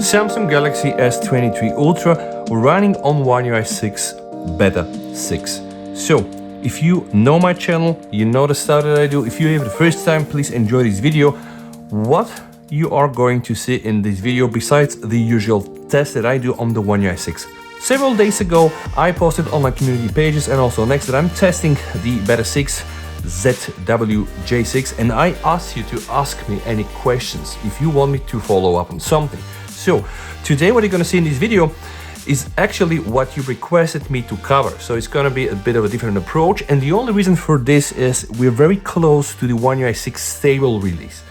Samsung Galaxy S23 Ultra running on One UI 6 Beta 6. So, if you know my channel, you know the stuff that I do. If you're here for the first time, please enjoy this video. What you are going to see in this video, besides the usual test that I do on the One UI 6. Several days ago, I posted on my community pages and also next that I'm testing the Beta 6 ZWJ6, and I asked you to ask me any questions if you want me to follow up on something. So today what you're gonna see in this video is actually what you requested me to cover. So it's gonna be a bit of a different approach, and the only reason for this is we're very close to the One UI 6 stable release.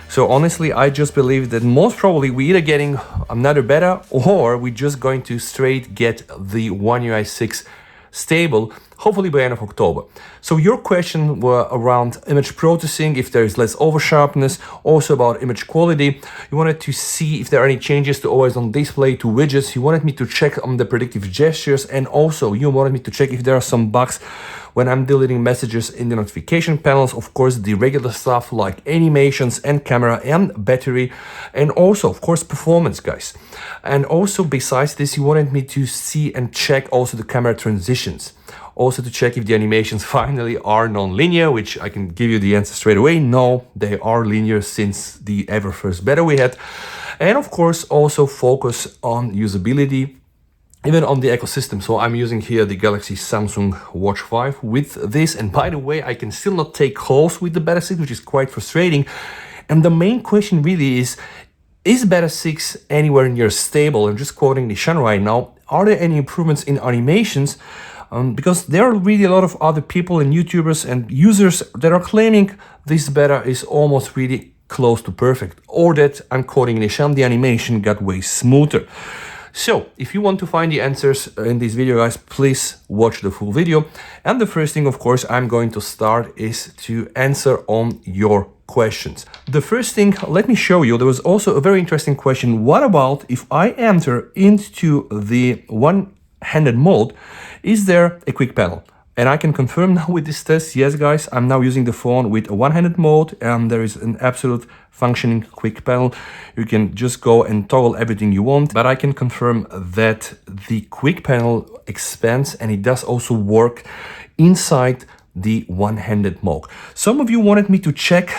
So honestly, I just believe that most probably we're either getting another beta or we're just going to straight get the One UI 6 stable, hopefully by end of October. So your question were around image processing, if there is less over sharpness, also about image quality. You wanted to see if there are any changes to always on display, to widgets. You wanted me to check on the predictive gestures, and also you wanted me to check if there are some bugs when I'm deleting messages in the notification panels. Of course, the regular stuff like animations and camera and battery, and also of course performance, guys. And also besides this, you wanted me to see and check also the camera transitions, also to check if the animations finally are non-linear, which I can give you the answer straight away. No, they are linear since the ever first beta we had. And of course also focus on usability, even on the ecosystem. So I'm using here the Galaxy Samsung Watch 5 with this, and by the way, I can still not take calls with the Beta 6, which is quite frustrating. And the main question really is Beta 6 anywhere near stable? I'm just quoting Nishan right now. Are there any improvements in animations? Because there are really a lot of other people and YouTubers and users that are claiming this beta is almost really close to perfect, or that, I'm quoting Nishan, the animation got way smoother. So if you want to find the answers in this video, guys, please watch the full video. And the first thing, of course, I'm going to start is to answer on your questions. The first thing, let me show you, there was also a very interesting question. What about if I enter into the one-handed mode, is there a quick panel? And I can confirm now with this test, yes guys, I'm now using the phone with a one-handed mode, and there is an absolute functioning quick panel. You can just go and toggle everything you want, but I can confirm that the quick panel expands and it does also work inside the one-handed mode. Some of you wanted me to check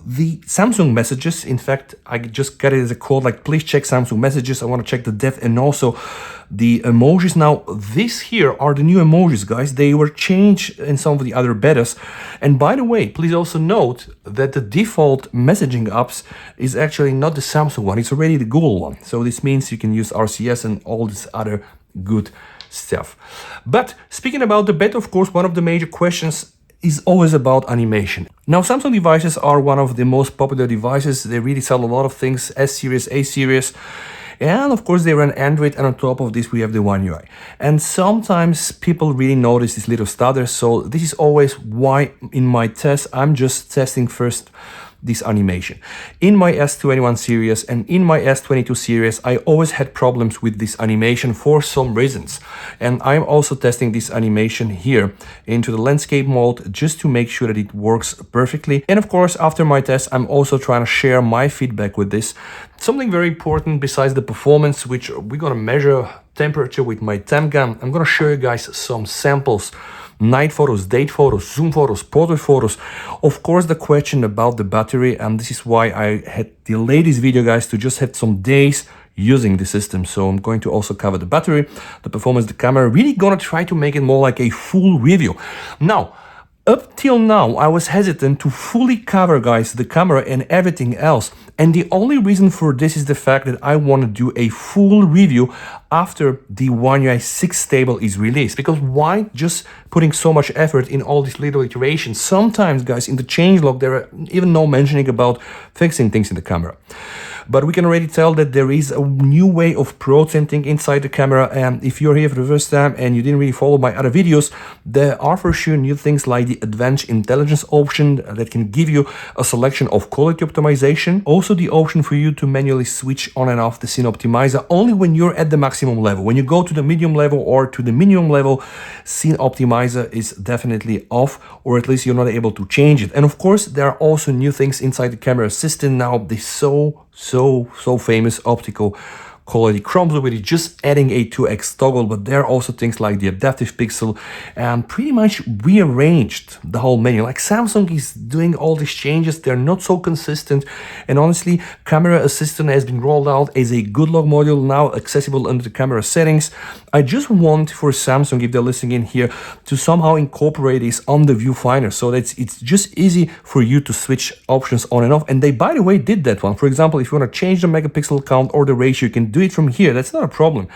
the Samsung messages. In fact, I just got it as a code like, please check Samsung messages. I want to check the depth and also the emojis. Now, these here are the new emojis, guys. They were changed in some of the other betas. And by the way, please also note that the default messaging apps is actually not the Samsung one. It's already the Google one. So this means you can use RCS and all this other good stuff. But speaking about the beta, of course, one of the major questions is always about animation. Now, Samsung devices are one of the most popular devices. They really sell a lot of things, S series, A series, and of course they run Android, and on top of this we have the One UI. And sometimes people really notice this little stutter, so this is always why in my test I'm just testing first this animation. In my S21 series and in my S22 series, I always had problems with this animation for some reasons. And I'm also testing this animation here into the landscape mode just to make sure that it works perfectly. And of course, after my test, I'm also trying to share my feedback with this. Something very important besides the performance, which we're gonna measure temperature with my temp gun. I'm gonna show you guys some samples, night photos, date photos, zoom photos, portrait photos. Of course, the question about the battery, and this is why I had delayed this video, guys, to just have some days using the system. So I'm going to also cover the battery, the performance, the camera, really gonna try to make it more like a full review. Now, up till now, I was hesitant to fully cover, guys, the camera and everything else. And the only reason for this is the fact that I want to do a full review after the One UI 6 stable is released. Because why just putting so much effort in all these little iterations? Sometimes, guys, in the changelog, there are even no mentioning about fixing things in the camera. But we can already tell that there is a new way of procenting inside the camera. And if you're here for the first time and you didn't really follow my other videos, there are for sure new things like the advanced intelligence option that can give you a selection of quality optimization. Also the option for you to manually switch on and off the scene optimizer only when you're at the maximum level. When you go to the medium level or to the minimum level, scene optimizer is definitely off, or at least you're not able to change it. And of course, there are also new things inside the camera assistant now. This so famous optical quality chromes with it, just adding a 2x toggle, but there are also things like the adaptive pixel and pretty much rearranged the whole menu. Like Samsung is doing all these changes, they're not so consistent, and honestly, Camera Assistant has been rolled out as a good log module now accessible under the camera settings. I just want for Samsung, if they're listening in here, to somehow incorporate this on the viewfinder so that it's just easy for you to switch options on and off. And they, by the way, did that one. For example, if you want to change the megapixel count or the ratio, you can do it from here. That's not a problem.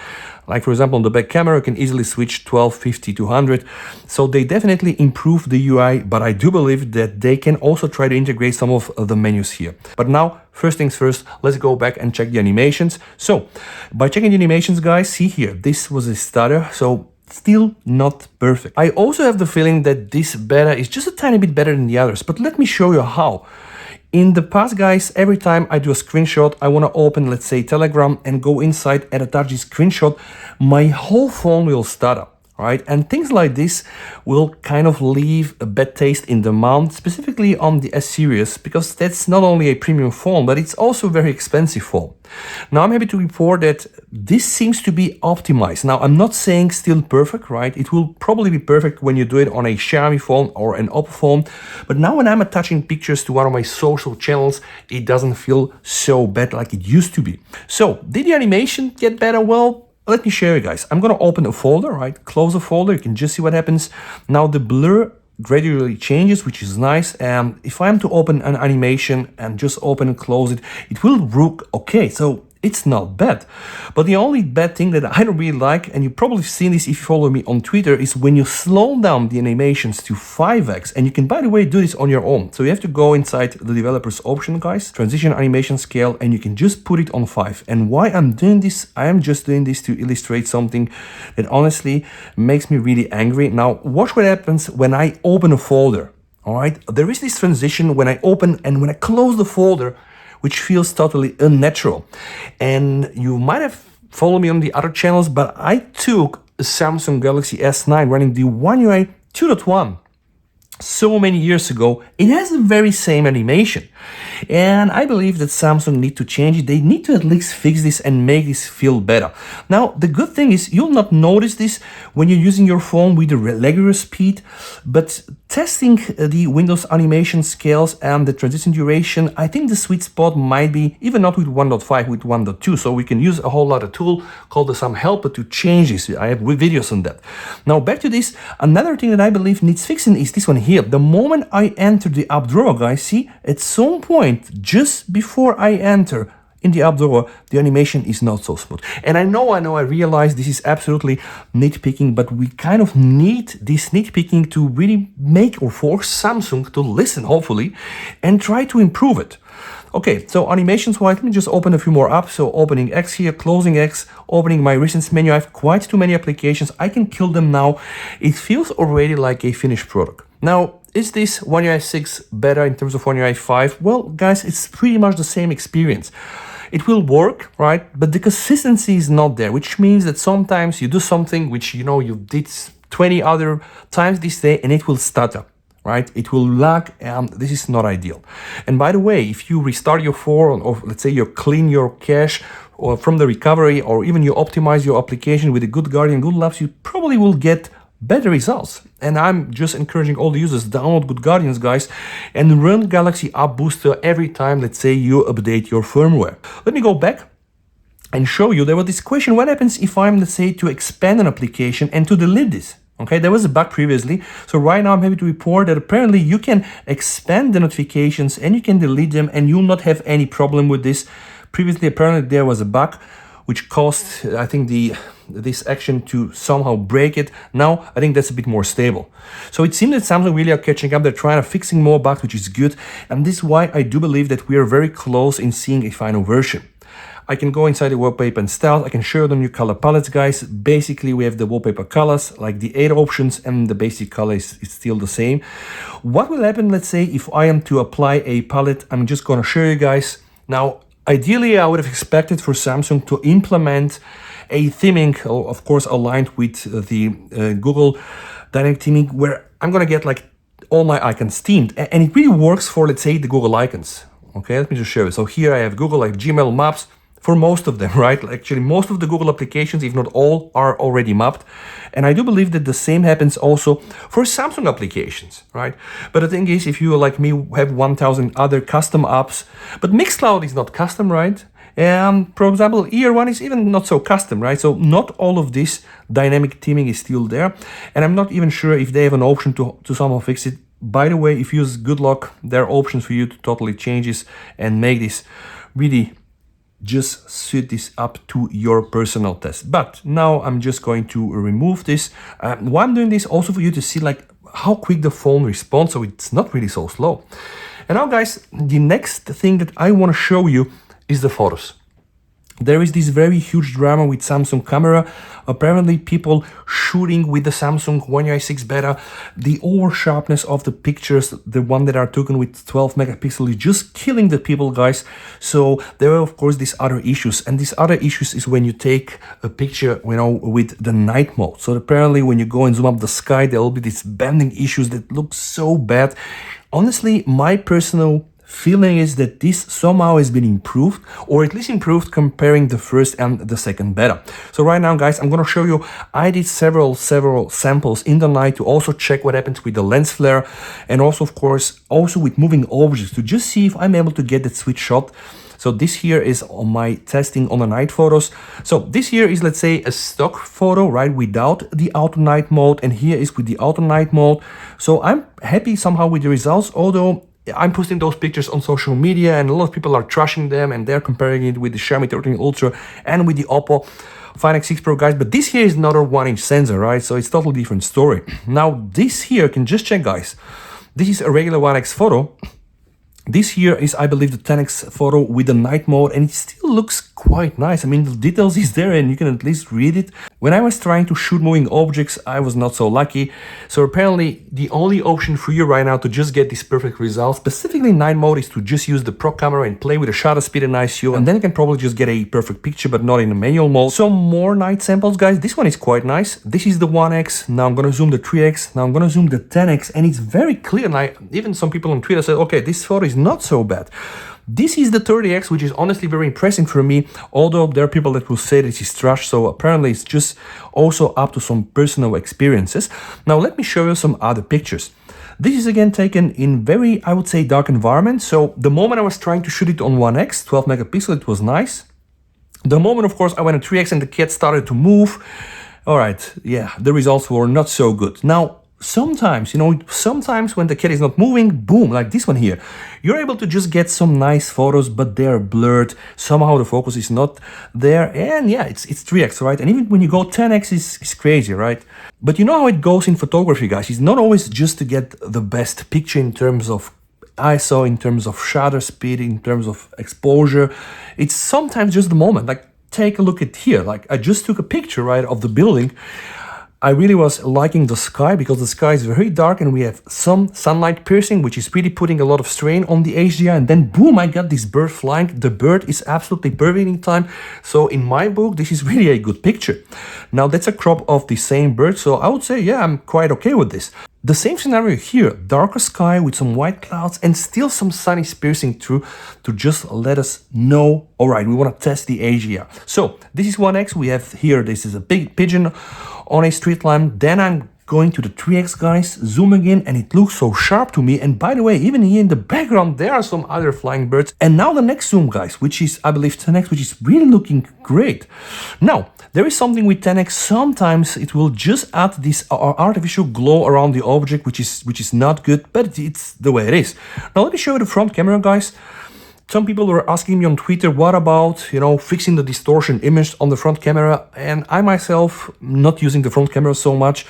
Like for example, on the back camera, you can easily switch 12, 50 to 100. So they definitely improved the UI, but I do believe that they can also try to integrate some of the menus here. But now, first things first, let's go back and check the animations. So by checking the animations, guys, see here, this was a stutter. So still not perfect. I also have the feeling that this beta is just a tiny bit better than the others, but let me show you how. In the past, guys, every time I do a screenshot, I want to open, let's say, Telegram and go inside and attach this screenshot, my whole phone will stutter, right? And things like this will kind of leave a bad taste in the mouth, specifically on the S series, because that's not only a premium phone, but it's also a very expensive phone. Now, I'm happy to report that this seems to be optimized. Now, I'm not saying still perfect, right? It will probably be perfect when you do it on a Xiaomi phone or an Oppo phone. But now when I'm attaching pictures to one of my social channels, it doesn't feel so bad like it used to be. So, did the animation get better? Well, let me show you guys. I'm going to open a folder, right? Close the folder. You can just see what happens. Now, the blur gradually changes, which is nice. And if I'm to open an animation and just open and close it, it will look okay. So it's not bad. But the only bad thing that I don't really like, and you've probably seen this if you follow me on Twitter, is when you slow down the animations to 5x, and you can, by the way, do this on your own. So you have to go inside the developer's option, guys, transition animation scale, and you can just put it on 5. And why I'm doing this, I am just doing this to illustrate something that honestly makes me really angry. Now, watch what happens when I open a folder, all right? There is this transition when I open and when I close the folder, which feels totally unnatural. And you might have followed me on the other channels, but I took a Samsung Galaxy S9 running the One UI 2.1 so many years ago. It has the very same animation. And I believe that Samsung need to change it. They need to at least fix this and make this feel better. Now, the good thing is you'll not notice this when you're using your phone with the regular speed, but testing the Windows animation scales and the transition duration, I think the sweet spot might be even not with 1.5, with 1.2. So we can use a whole other tool called the Some Helper to change this. I have videos on that. Now, back to this. Another thing that I believe needs fixing is this one here. The moment I enter the app drawer, guys, see, at some point, just before I enter in the app drawer, the animation is not so smooth. And I realize this is absolutely nitpicking, but we kind of need this nitpicking to really make or force Samsung to listen, hopefully, and try to improve it. Okay, so animations wise, let me just open a few more apps. So opening X here, closing X, opening my recent menu. I have quite too many applications. I can kill them now. It feels already like a finished product. Now, is this One UI 6 better in terms of One UI 5? Well, guys, it's pretty much the same experience. It will work, right? But the consistency is not there, which means that sometimes you do something which, you know, you did 20 other times this day and it will stutter, right? It will lag, and this is not ideal. And by the way, if you restart your phone, or let's say you clean your cache or from the recovery, or even you optimize your application with a good Guardian, good Labs, you probably will get better results. And I'm just encouraging all the users, download Good Guardians, guys, and run Galaxy App Booster every time, let's say, you update your firmware. Let me go back and show you. There was this question, what happens if I'm, let's say, to expand an application and to delete this? Okay, there was a bug previously. So right now I'm happy to report that apparently you can expand the notifications and you can delete them and you'll not have any problem with this. Previously, apparently there was a bug which caused, I think, this action to somehow break it. Now, I think that's a bit more stable. So it seems that Samsung really are catching up. They're trying to fixing more bugs, which is good. And this is why I do believe that we are very close in seeing a final version. I can go inside the wallpaper and styles. I can show them new color palettes, guys. Basically, we have the wallpaper colors, like the 8 options, and the basic color is still the same. What will happen, let's say, if I am to apply a palette? I'm just going to show you guys. Now, ideally, I would have expected for Samsung to implement a theming, of course, aligned with the Google dynamic theming, where I'm going to get like all my icons themed. And it really works for, let's say, the Google icons. Okay, let me just show you. So here I have Google, like Gmail, Maps, for most of them, right? Actually, most of the Google applications, if not all, are already mapped. And I do believe that the same happens also for Samsung applications, right? But the thing is, if you, like me, have 1000 other custom apps, but Mixcloud is not custom, right? And for example, Ear One is even not so custom, right? So not all of this dynamic theming is still there. And I'm not even sure if they have an option to somehow fix it. By the way, if you use Good Luck, there are options for you to totally change this and make this really just suit this up to your personal test. But now I'm just going to remove this. Why I'm doing this also for you to see like how quick the phone responds, so it's not really so slow. And now guys, the next thing that I want to show you is the photos. There is this very huge drama with Samsung camera. Apparently people shooting with the Samsung One UI 6 Beta, the over sharpness of the pictures, the one that are taken with 12 megapixels is just killing the people, guys. So there are of course these other issues, and these other issues is when you take a picture, you know, with the night mode. So apparently when you go and zoom up the sky, there will be these bending issues that look so bad. Honestly, my personal feeling is that this somehow has been improved, or at least improved comparing the first and the second beta. So right now, guys, I'm going to show you, I did several samples in the night to also check what happens with the lens flare, and also of course also with moving objects to just see if I'm able to get that switch shot. So this here is on my testing on the night photos. So this here is, let's say, a stock photo, right, without the auto night mode, and here is with the auto night mode. So I'm happy somehow with the results, although I'm posting those pictures on social media and a lot of people are trashing them, and they're comparing it with the Xiaomi 13 Ultra and with the Oppo Find X6 Pro, guys. But this here is another 1-inch sensor, right? So it's totally different story. Now this here, can just check, guys. This is a regular 1x photo. This here is, I believe, the 10x photo with the night mode, and it still looks quite nice. I mean, the details is there and you can at least read it. When I was trying to shoot moving objects, I was not so lucky. So apparently the only option for you right now to just get this perfect result, specifically night mode, is to just use the pro camera and play with the shutter speed and ISO, and then you can probably just get a perfect picture, but not in the manual mode. Some more night samples, guys. This one is quite nice. This is the 1x. Now I'm gonna zoom the 3x. Now I'm gonna zoom the 10x, and it's very clear. And even some people on Twitter said, okay, this photo is not so bad. This is the 30x, which is honestly very impressive for me, although there are people that will say this is trash, so apparently it's just also up to some personal experiences. Now let me show you some other pictures. This is again taken in very, I would say, dark environment. So the moment I was trying to shoot it on 1x, 12 megapixel, it was nice. The moment, of course, I went on 3x and the cat started to move, all right, yeah, the results were not so good. Now, sometimes, you know, sometimes when the cat is not moving, boom, like this one here, you're able to just get some nice photos, but they're blurred. Somehow the focus is not there. And yeah, it's 3x, right? And even when you go 10x is crazy, right? But you know how it goes in photography, guys. It's not always just to get the best picture in terms of ISO, in terms of shutter speed, in terms of exposure. It's sometimes just the moment. Like, take a look at here. Like, I just took a picture, right, of the building. I really was liking the sky because the sky is very dark and we have some sunlight piercing, which is really putting a lot of strain on the HDR. And then boom, I got this bird flying. The bird is absolutely perfect in time. So in my book, this is really a good picture. Now that's a crop of the same bird. So I would say, yeah, I'm quite okay with this. The same scenario here, darker sky with some white clouds and still some sun is piercing through to just let us know, all right, we want to test the HDR. So this is 1x. We have here, this is a big pigeon on a street lamp. Then I'm going to the 3x, guys, zooming in, and it looks so sharp to me. And by the way, even here in the background, there are some other flying birds. And now the next zoom, guys, which is, I believe, 10x, which is really looking great. Now, there is something with 10x, sometimes it will just add this artificial glow around the object, which is not good, but it's the way it is. Now, let me show you the front camera, guys. Some people were asking me on Twitter, what about, you know, fixing the distortion image on the front camera? And I myself, not using the front camera so much.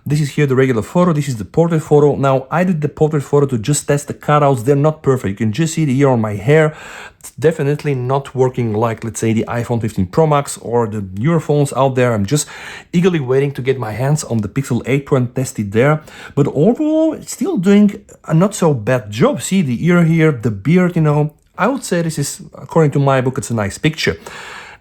This is here the regular photo. This is the portrait photo. Now, I did the portrait photo to just test the cutouts. They're not perfect. You can just see it here on my hair. It's definitely not working like, let's say, the iPhone 15 Pro Max or the newer phones out there. I'm just eagerly waiting to get my hands on the Pixel 8 Pro and test it there. But overall, it's still doing a not so bad job. See the ear here, the beard, you know. I would say this is, according to my book, it's a nice picture.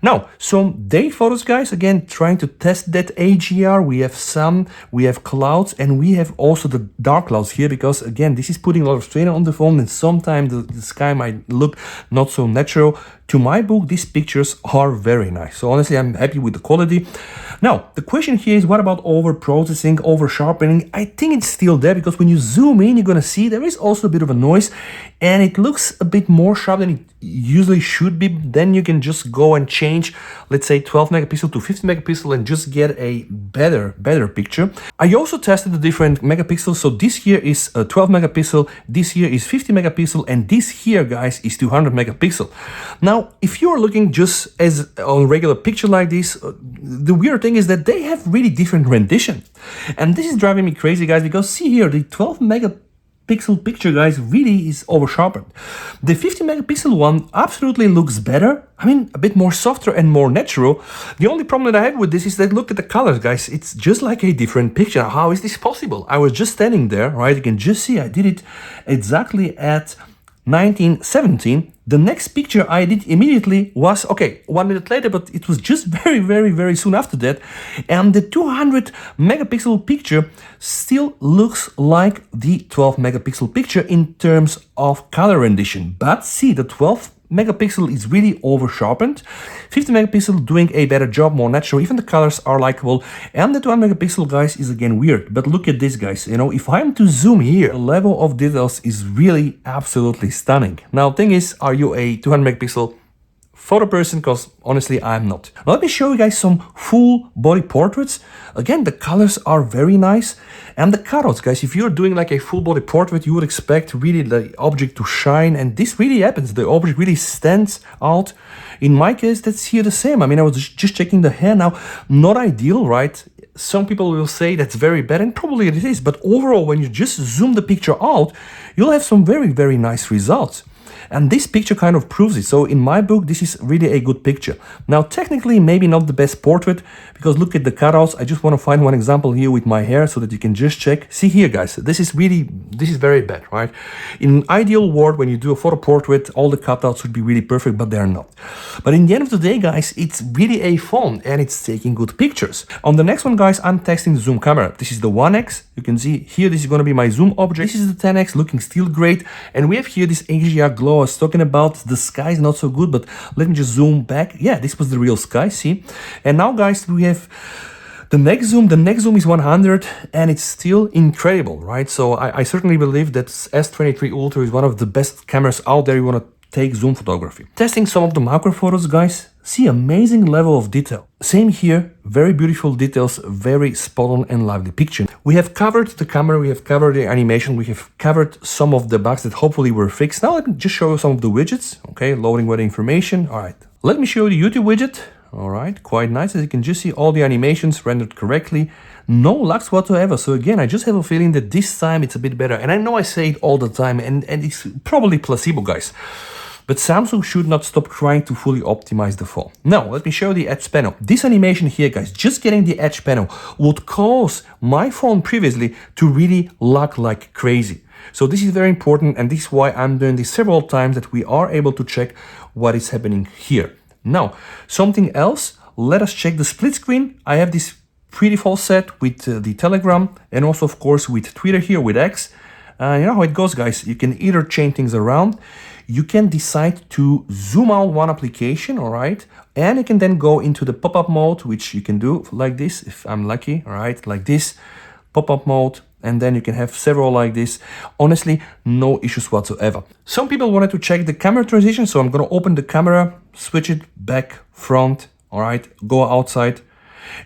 Now, some day photos, guys, again, trying to test that HDR. We have sun, we have clouds, and we have also the dark clouds here, because again, this is putting a lot of strain on the phone, and sometimes the sky might look not so natural. To my book, these pictures are very nice. So honestly, I'm happy with the quality. Now, the question here is, what about over processing, over sharpening? I think it's still there, because when you zoom in, you're gonna see there is also a bit of a noise, and it looks a bit more sharp than it usually should be. Then you can just go and change, let's say 12 megapixel to 50 megapixel and just get a better picture. I also tested the different megapixels. So this here is 12 megapixel, this here is 50 megapixel, and this here, guys, is 200 megapixel. Now, if you're looking just as on a regular picture like this, the weird thing is that they have really different rendition. And this is driving me crazy, guys, because see here, the 12 megapixel picture, guys, really is over sharpened. The 50 megapixel one absolutely looks better. I mean, a bit more softer and more natural. The only problem that I have with this is that look at the colors, guys. It's just like a different picture. How is this possible? I was just standing there, right? You can just see I did it exactly at 1917. The next picture I did immediately was, okay, 1 minute later, but it was just very soon after that. And the 200 megapixel picture still looks like the 12 megapixel picture in terms of color rendition. But see, the 12 megapixel is really over sharpened, 50 megapixel doing a better job, more natural, even the colors are likable, and the 200 megapixel, guys, is again weird. But look at this, guys, you know, if I'm to zoom here, the level of details is really absolutely stunning. Now, thing is, are you a 200 megapixel photo person? Because honestly, I'm not. Now, let me show you guys some full body portraits. Again, the colors are very nice, and the cutouts, guys, if you're doing like a full body portrait, you would expect really the object to shine, and this really happens. The object really stands out. In my case, that's here the same. I mean, I was just checking the hair now. Not ideal, right? Some people will say that's very bad, and probably it is, but overall, when you just zoom the picture out, you'll have some very nice results. And this picture kind of proves it. So in my book, this is really a good picture. Now, technically, maybe not the best portrait, because look at the cutouts. I just want to find one example here with my hair so that you can just check. See here, guys, this is very bad, right? In an ideal world, when you do a photo portrait, all the cutouts would be really perfect, but they're not. But in the end of the day, guys, it's really a phone and it's taking good pictures. On the next one, guys, I'm testing the zoom camera. This is the 1x. You can see here, this is going to be my zoom object. This is the 10x, looking still great. And we have here this HDR glow I was talking about. The sky is not so good, but let me just zoom back. Yeah, this was the real sky, see? And now, guys, we have the next zoom. The next zoom is 100, and it's still incredible, right? So I certainly believe that S23 Ultra is one of the best cameras out there. You want to take zoom photography. Testing some of the macro photos, guys. See, amazing level of detail. Same here, very beautiful details, very spot on and lively picture. We have covered the camera, we have covered the animation, we have covered some of the bugs that hopefully were fixed. Now let me just show you some of the widgets. Okay, loading weather information. All right, let me show you the YouTube widget. All right, quite nice. As you can just see, all the animations rendered correctly. No lags whatsoever. So again, I just have a feeling that this time it's a bit better. And I know I say it all the time, and it's probably placebo, guys. But Samsung should not stop trying to fully optimize the phone. Now, let me show you the edge panel. This animation here, guys, just getting the edge panel would cause my phone previously to really lag like crazy. So this is very important, and this is why I'm doing this several times, that we are able to check what is happening here. Now, something else, let us check the split screen. I have this pre-default set with the Telegram, and also, of course, with Twitter here, with X. You know how it goes, guys. You can either change things around. You can decide to zoom out one application, all right? And you can then go into the pop-up mode, which you can do like this, if I'm lucky, all right? Like this, pop-up mode, and then you can have several like this. Honestly, no issues whatsoever. Some people wanted to check the camera transition, so I'm gonna open the camera, switch it back, front, all right? Go outside.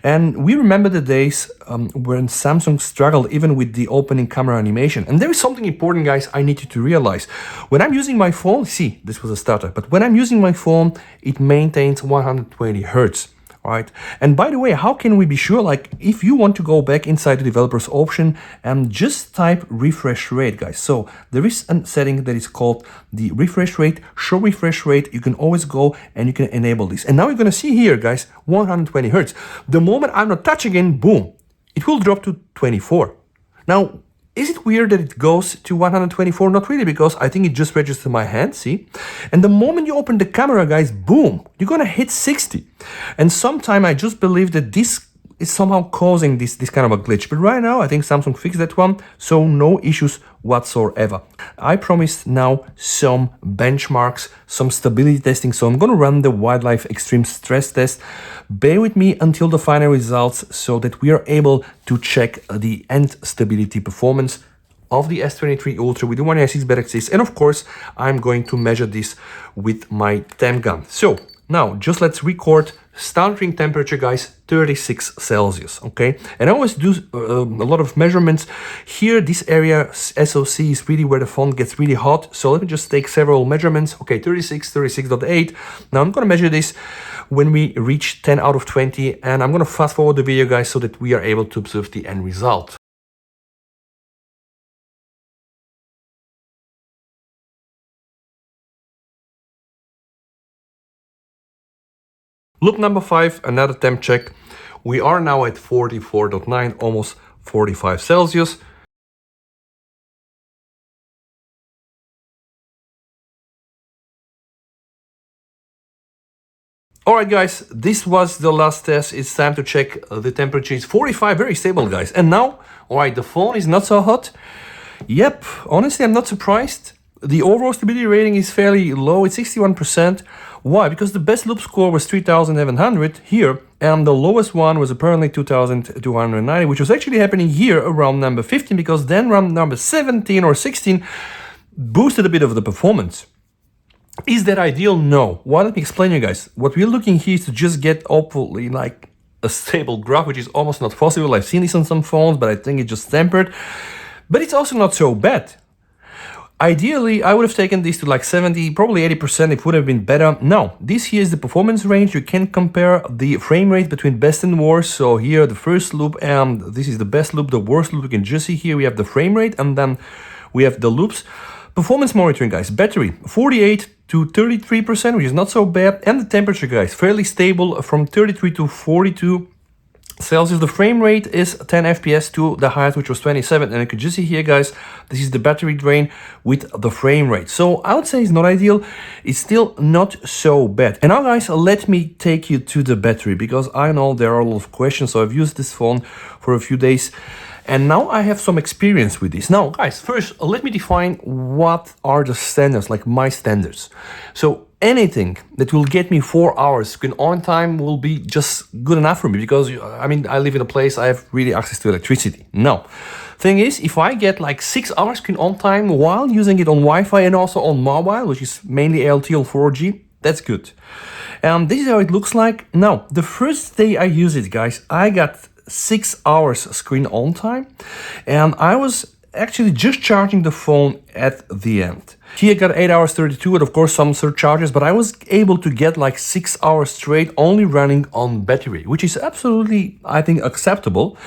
And we remember the days when Samsung struggled even with the opening camera animation. And there is something important, guys, I need you to realize. When I'm using my phone, see, this was a stutter, but when I'm using my phone, it maintains 120 Hertz. Right? And by the way, how can we be sure? Like, if you want to go back inside the developer's option and just type refresh rate, guys. So there is a setting that is called the refresh rate, show refresh rate. You can always go and you can enable this. And now you're going to see here, guys, 120 Hertz. The moment I'm not touching it, boom, it will drop to 24. Now, Is it weird that it goes to 124? Not really, because I think it just registers my hand, see? And the moment you open the camera, guys, boom, you're gonna hit 60. And sometime I just believe that this is somehow causing this kind of a glitch. But right now, I think Samsung fixed that one, so no issues whatsoever. I promised now some benchmarks, some stability testing, so I'm gonna run the Wildlife Extreme Stress Test. Bear with me until the final results so that we are able to check the end stability performance of the S23 Ultra with the One UI 6 Beta 6. And of course, I'm going to measure this with my temp gun. So now just let's record starting temperature, guys, 36 Celsius, okay? And I always do a lot of measurements. Here, this area, SOC, is really where the phone gets really hot. So let me just take several measurements. Okay, 36, 36.8. Now I'm gonna measure this when we reach 10 out of 20. And I'm gonna fast forward the video, guys, so that we are able to observe the end result. Loop number 5, another temp check. We are now at 44.9, almost 45 Celsius. Alright guys, this was the last test. It's time to check the temperature. It's 45, very stable, guys. And now, alright, the phone is not so hot. Yep, honestly, I'm not surprised. The overall stability rating is fairly low, it's 61%. Why? Because the best loop score was 3,700 here, and the lowest one was apparently 2,290, which was actually happening here around number 15, because then around number 17 or 16 boosted a bit of the performance. Is that ideal? No. Well, let me explain you guys. What we're looking here is to just get hopefully like a stable graph, which is almost not possible. I've seen this on some phones, but I think it's just tempered. But it's also not so bad. Ideally, I would have taken this to like 70, probably 80%. It would have been better. Now, this here is the performance range. You can compare the frame rate between best and worst. So here, the first loop, and this is the best loop, the worst loop. You can just see here we have the frame rate, and then we have the loops. Performance monitoring, guys. Battery, 48 to 33%, which is not so bad. And the temperature, guys, fairly stable from 33 to 42 Celsius. The frame rate is 10 FPS to the highest, which was 27. And you can just see here, guys, this is the battery drain with the frame rate. So I would say it's not ideal. It's still not so bad. And now, guys, let me take you to the battery, because I know there are a lot of questions. So I've used this phone for a few days, and now I have some experience with this. Now, guys, first, let me define what are the standards, like my standards. So anything that will get me 4 hours screen on time will be just good enough for me, because I mean, I live in a place I have really access to electricity. Now, thing is, if I get like 6 hours screen on time while using it on Wi-Fi and also on mobile, which is mainly LTE or 4G, that's good. And this is how it looks like. Now, the first day I use it, guys, I got 6 hours screen on time, and I was actually just charging the phone at the end. Here I got 8 hours 32, and of course some surcharges, but I was able to get like 6 hours straight only running on battery, which is absolutely, I think, acceptable.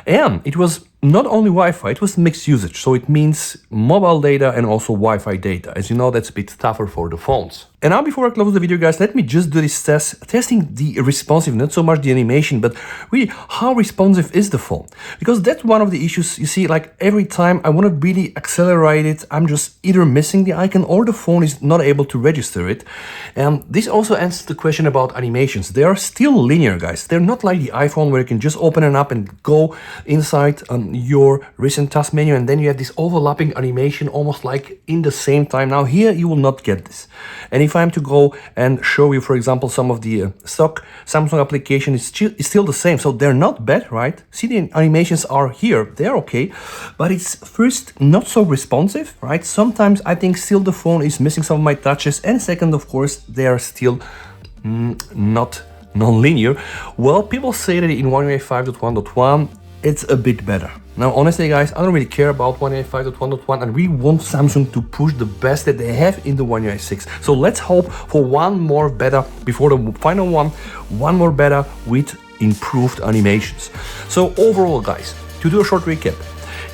And it was not only Wi-Fi, it was mixed usage. So it means mobile data and also Wi-Fi data. As you know, that's a bit tougher for the phones. And now before I close the video, guys, let me just do this test, testing the responsiveness, not so much the animation, but really how responsive is the phone? Because that's one of the issues. You see, like every time I want to really accelerate it, I'm just either missing the icon or the phone is not able to register it. And this also answers the question about animations. They are still linear, guys. They're not like the iPhone where you can just open it up and go inside your recent task menu, and then you have this overlapping animation almost like in the same time. Now here you will not get this. And if I'm to go and show you, for example, some of the stock Samsung application, it's still the same. So they're not bad, right? See, the animations are here, they're okay, but it's first not so responsive, right? Sometimes I think still the phone is missing some of my touches, and second, of course, they are still not non-linear. Well, people say that in One UI 5.1.1 it's a bit better. Now, honestly, guys, I don't really care about One UI 5.1.1, and we want Samsung to push the best that they have in the One UI 6. So let's hope for one more better before the final one more better with improved animations. So overall, guys, to do a short recap,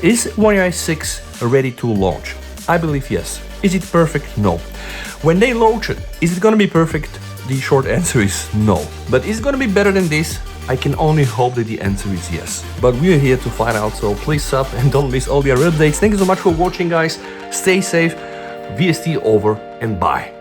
is One UI 6 ready to launch? I believe yes. Is it perfect? No. When they launch it, is it gonna be perfect? The short answer is no. But is it gonna be better than this? I can only hope that the answer is yes. But we are here to find out, so please sub and don't miss all the other updates. Thank you so much for watching, guys. Stay safe. VST over and bye.